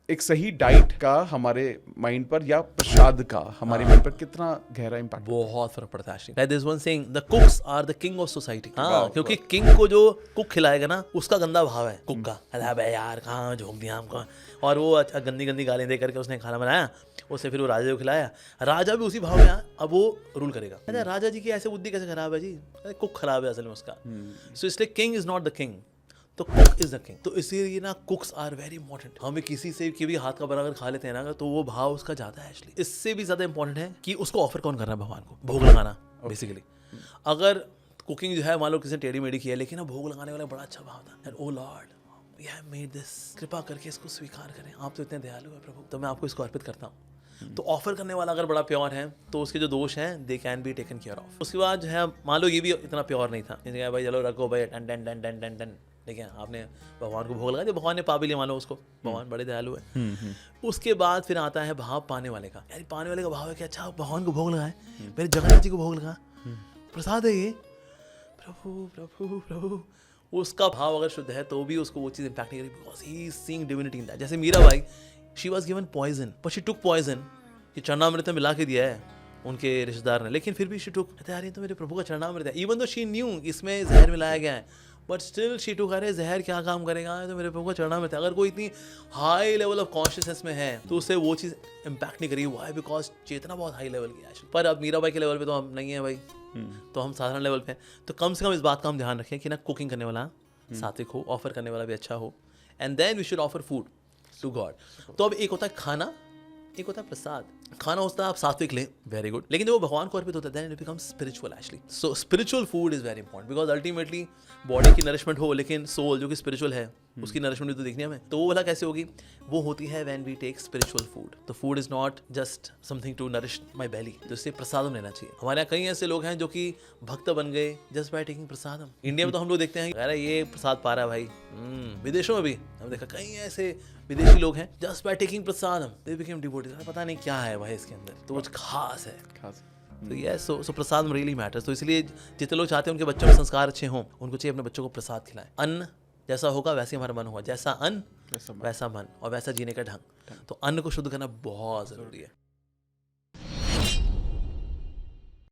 एक सही डाइट का हमारे माइंड पर या प्रसाद का हमारे माइंड पर कितना गहरा इम्पैक्ट? बहुत फर्क पड़ता है। Like there's one saying, the cooks are the king of society. हाँ, वाह, क्योंकि किंग को जो कुक खिलाएगा ना, उसका गंदा भाव है कुक का। अरे बे यार, कहाँ झोंक दिया हमको। और वो अच्छा गंदी गंदी गालियाँ दे करके उसने खाना बनाया, उससे फिर वो राजा को खिलाया। राजा भी उसी भाव में आया, अब वो रूल करेगा। अरे राजा जी की ऐसे बुद्धि कैसे खराब है जी? अरे कुक खराब है असल में उसका। सो इसलिए king is not the king, तो कुक इज द किंग। तो इसीलिए ना कुक्स आर वेरी इंपॉर्टेंट। हमें किसी से भी हाथ का बनाकर खा लेते हैं ना, तो वो भाव उसका जाता है एक्चुअली। इससे भी ज्यादा इंपॉर्टेंट है कि उसको ऑफर कौन कर रहा है भगवान को, भोग लगाना बेसिकली। अगर कुकिंग जो है मान लो किसी ने टेढ़ी मेढ़ी किया, लेकिन भोग लगाने वाला बड़ा अच्छा भाव था, O lord you have made this, कृपा करके इसको स्वीकार करें, आप तो इतने दयालु है प्रभु, तो मैं आपको इसको अर्पित करता हूँ। तो ऑफर करने वाला अगर बड़ा प्योर है तो उसके जो दोष हैं they can be taken care of. उसके बाद जो है मान लो ये भी इतना प्योर नहीं था, भाई चलो रखो भाई, टन टन टन टन टन टन, ठीक है, आपने भगवान को भोग लगा दिया, भगवान ने पा भी लिया मान लो उसको, भगवान बड़े दयालु है। उसके बाद फिर आता है भाव पाने वाले का। यार पाने वाले का भाव है कि अच्छा भगवान को भोग लगाए, मेरे जगन्नाथ जी को भोग लगा, प्रसाद है ये, प्रभु प्रभु प्रभु। उसका भाव अगर शुद्ध है तो भी उसको वो चीज़ इंपैक्ट नहीं करेगी, because he is seeing divinity in that. जैसे Mirabai, she was given poison but she took poison, कि चरणामृत में मिला के दिया है उनके रिश्तेदार ने, लेकिन फिर भी शी टुक, यार ये तो मेरे प्रभु का चरणामृत है, इवन दो शी न्यू इसमें जहर मिलाया गया है, बट स्टिल शी टुक। अरे जहर क्या काम करेगा, तो मेरे प्रभु का चरणामृत है। अगर कोई इतनी हाई लेवल ऑफ कॉन्शियसनेस में है तो उसे वो चीज़ इंपैक्ट नहीं करेगी। वाई? बिकॉज चेतना बहुत हाई लेवल की है। पर अब मीराबाई के लेवल पे तो हम नहीं है भाई, तो हम साधारण लेवल पे हैं। तो कम से कम इस बात का हम ध्यान रखें कि ना कुकिंग करने वाला सात्विक हो, ऑफर करने वाला भी अच्छा हो, and then we should offer food to God. तो अब एक होता है खाना, एक होता है प्रसाद। खाना होता है आप सात्विक लें, वेरी गुड, लेकिन जब वो भगवान को अर्पित होता है then it becomes spiritual actually. So spiritual food is very important, because ultimately body की नरिशमेंट हो, लेकिन सोल जो कि स्पिरिचुअल है उसकी नरिशमेंट भी तो देखनी है हमें। तो वो वाला कैसे होगी? वो होती है when we take spiritual food. तो food is not just something to nourish my belly, तो इससे प्रसादम लेना चाहिए। हमारे यहाँ कई ऐसे लोग हैं जो कि भक्त बन गए just by taking prasadam. India में तो हम लोग देखते हैं अरे ये प्रसाद पा रहा है भाई, विदेशों में भी हम देखा कई ऐसे विदेशी लोग हैं just by taking prasadam they became devotees. पता नहीं क्या है भाई इसके अंदर, तो कुछ खास है। तो यस, सो प्रसाद रियली मैटर्स। तो इसलिए जितने लोग चाहते हैं उनके बच्चों के संस्कार अच्छे हों, उनको चाहिए अपने बच्चों को प्रसाद खिलाएं। अन्न जैसा होगा वैसे हमारा मन होगा, जैसा अन्न वैसा मन, और वैसा जीने का ढंग। तो अन्न को शुद्ध करना बहुत जरूरी है।